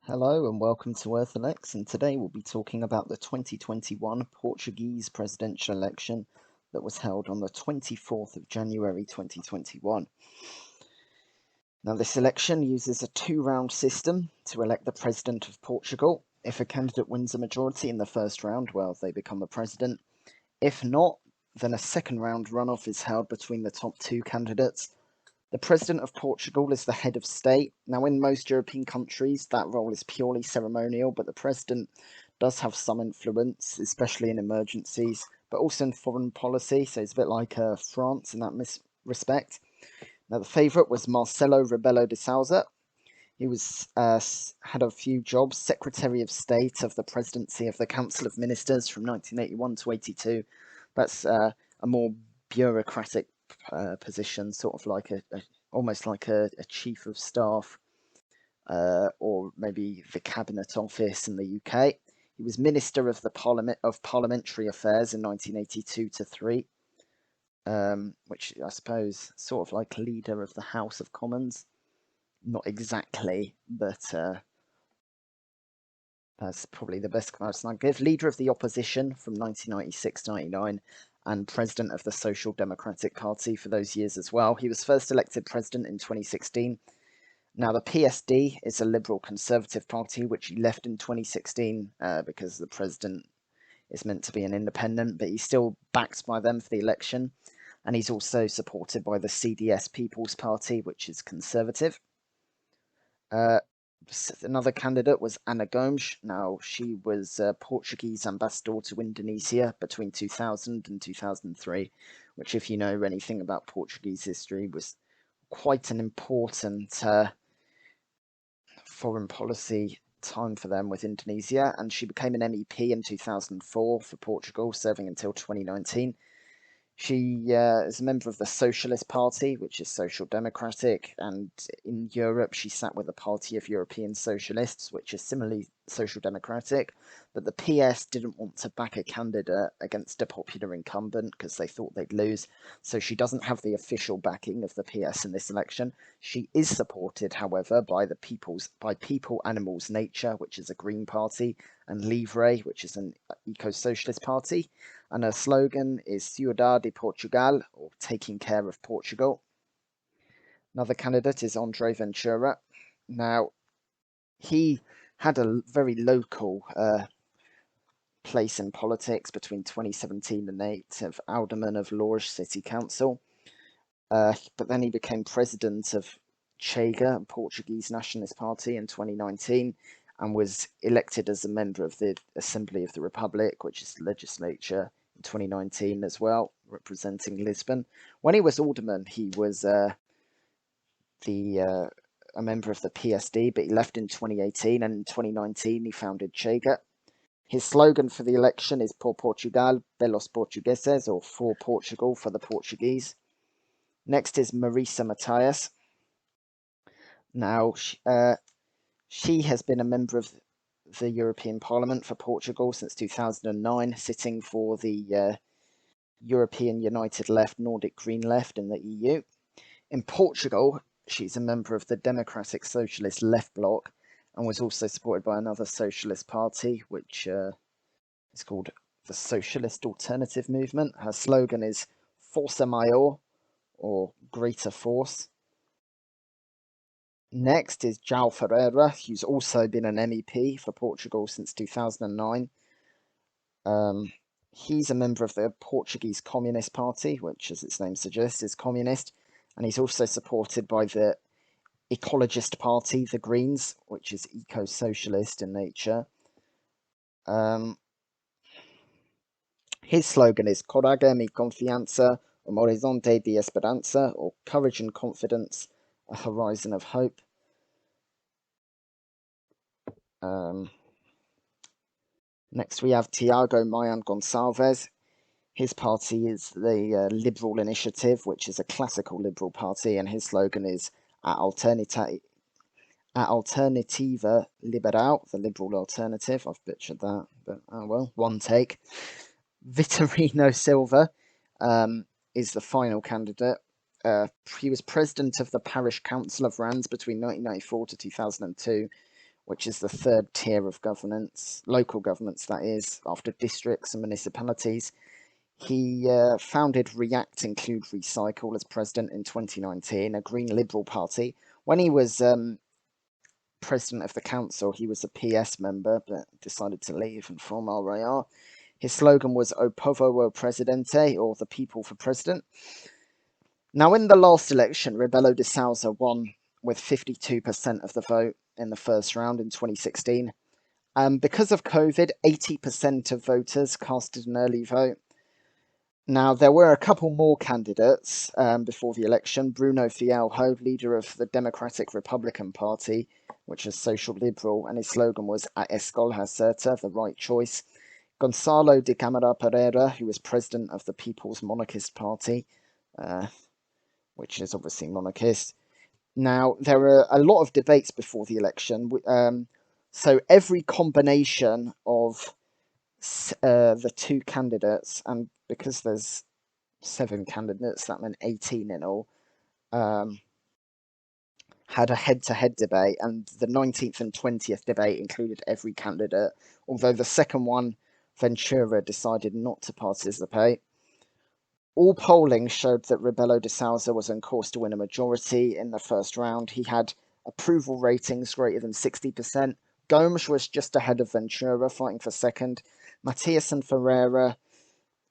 Hello and welcome to EarthElects, and today we'll be talking about the 2021 Portuguese presidential election that was held on the 24th of January 2021. Now, this election uses a two-round system to elect the president of Portugal. If a candidate wins a majority in the first round, well, they become the president. If not, then a second round runoff is held between the top two candidates. The President of Portugal is the head of state. Now, in most European countries, that role is purely ceremonial, but the President does have some influence, especially in emergencies, but also in foreign policy, so it's a bit like France in that respect. Now, the favourite was Marcelo Rebelo de Sousa. He had a few jobs, Secretary of State of the Presidency of the Council of Ministers from 1981 to 82. That's a more bureaucratic position, sort of like almost like a chief of staff, or maybe the cabinet office in the UK. He was Minister of the Parliamentary Affairs in 1982 to 3, which I suppose sort of like leader of the House of Commons. Not exactly, but that's probably the best comparison I can give. Leader of the opposition from 1996 to 99, and president of the Social Democratic Party for those years as well. He was first elected president in 2016. Now, the PSD is a liberal conservative party, which he left in 2016 because the president is meant to be an independent, but he's still backed by them for the election. And he's also supported by the CDS People's Party, which is conservative. Another candidate was Ana Gomes. Now, she was a Portuguese ambassador to Indonesia between 2000 and 2003, which, if you know anything about Portuguese history, was quite an important foreign policy time for them with Indonesia. And she became an MEP in 2004 for Portugal, serving until 2019. She is a member of the Socialist Party, which is social democratic, and in Europe she sat with the Party of European Socialists, which is similarly social democratic, but the PS didn't want to back a candidate against a popular incumbent because they thought they'd lose, so she doesn't have the official backing of the PS in this election. She is supported, however, by People Animals Nature, which is a Green Party, and Livre, which is an eco-socialist party. And her slogan is Ciudad de Portugal, or Taking Care of Portugal. Another candidate is Andre Ventura. Now, he had a very local place in politics between 2017 and 8 of alderman of Lourdes City Council. But then he became president of Chega, Portuguese Nationalist Party, in 2019, and was elected as a member of the Assembly of the Republic, which is the legislature, in 2019 as well, representing Lisbon. When he was alderman, he was a member of the PSD, but he left in 2018, and in 2019 he founded Chega. His slogan for the election is Por Portugal, pelos portugueses, or For Portugal, for the Portuguese. Next is Marisa Matias. Now, she has been a member of the European Parliament for Portugal since 2009, sitting for the European United Left, Nordic Green Left in the EU. In Portugal, she's a member of the Democratic Socialist Left Bloc and was also supported by another socialist party, which is called the Socialist Alternative Movement. Her slogan is Força Maior, or Greater Force. Next is João Ferreira, who's also been an MEP for Portugal since 2009. He's a member of the Portuguese Communist Party, which, as its name suggests, is communist, and he's also supported by the Ecologist Party, the Greens, which is eco-socialist in nature. His slogan is Coragem y Confianza, un horizonte de esperanza, or Courage and Confidence, a horizon of hope. Next we have Tiago Mayan Gonçalves. His party is the Liberal Initiative, which is a classical liberal party, and his slogan is A Alternativa Liberal, the Liberal Alternative. I've butchered that, but oh well, one take. Vitorino Silva is the final candidate. He was president of the Parish Council of Rands between 1994 to 2002, which is the third tier of governance, local governments that is, after districts and municipalities. He founded React Include Recycle as president in 2019, a Green Liberal Party. When he was president of the council, he was a PS member, but decided to leave and form RAR. His slogan was O Povo o Presidente, or the people for president. Now, in the last election, Rebelo de Sousa won with 52% of the vote in the first round in 2016. Because of COVID, 80% of voters casted an early vote. Now, there were a couple more candidates before the election. Bruno Fialho, leader of the Democratic Republican Party, which is social liberal, and his slogan was A Escolha Certa, the right choice. Gonçalo de Câmara Pereira, who was president of the People's Monarchist Party, which is obviously monarchist. Now, there were a lot of debates before the election. So every combination of the two candidates, and because there's 7 candidates, that meant 18 in all, had a head-to-head debate, and the 19th and 20th debate included every candidate, although the second one, Ventura, decided not to participate. All polling showed that Rebelo de Sousa was on course to win a majority in the first round. He had approval ratings greater than 60%. Gomes was just ahead of Ventura, fighting for second. Matias and Ferreira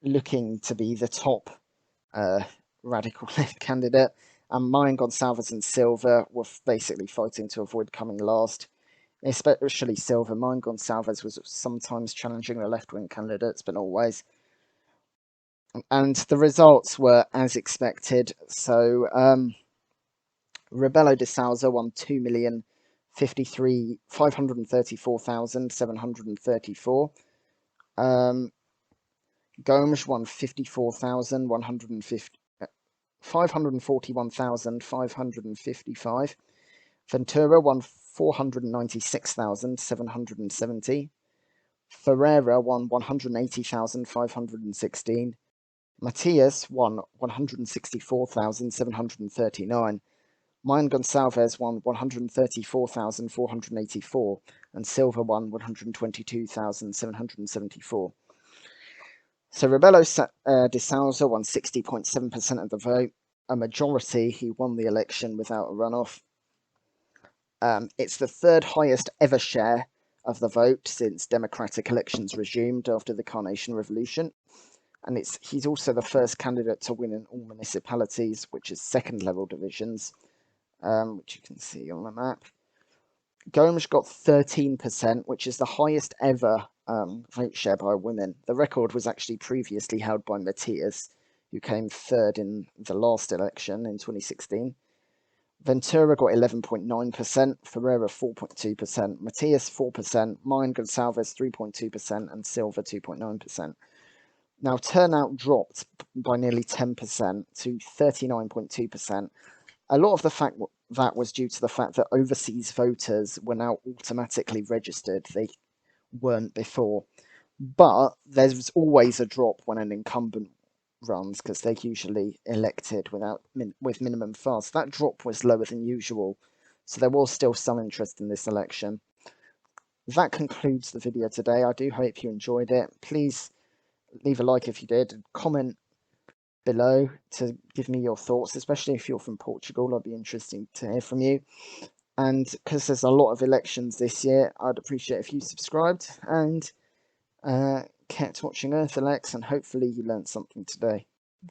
looking to be the top radical left candidate. And Mayan Gonçalves and Silva were basically fighting to avoid coming last. Especially Silva. Mayan Gonçalves was sometimes challenging the left-wing candidates, but not always. And the results were as expected. So Rebelo de Sousa won 2,534,734. Gomes won 541,555. Ventura won 496,770. Ferreira won 180,516. Matias won 164,739. Mayan Gonçalves won 134,484, and Silva won 122,774. So Rebelo de Sousa won 60.7% of the vote, a majority. He won the election without a runoff. It's the third highest ever share of the vote since democratic elections resumed after the Carnation Revolution. And he's also the first candidate to win in all municipalities, which is second level divisions, which you can see on the map. Gomes got 13%, which is the highest ever vote share by women. The record was actually previously held by Matias, who came third in the last election in 2016. Ventura got 11.9%, Ferreira 4.2%, Matias 4%, Mayan Gonçalves 3.2%, and Silva 2.9%. Now, turnout dropped by nearly 10% to 39.2%. A lot of the fact that was due to the fact that overseas voters were now automatically registered. They weren't before. But there's always a drop when an incumbent runs, because they're usually elected with minimum fast. That drop was lower than usual, so there was still some interest in this election. That concludes the video today. I do hope you enjoyed it. Please leave a like if you did, and comment below to give me your thoughts, especially if you're from Portugal. I'd be interested to hear from you. And because there's a lot of elections this year, I'd appreciate if you subscribed and kept watching Earth Alex, and hopefully you learned something today.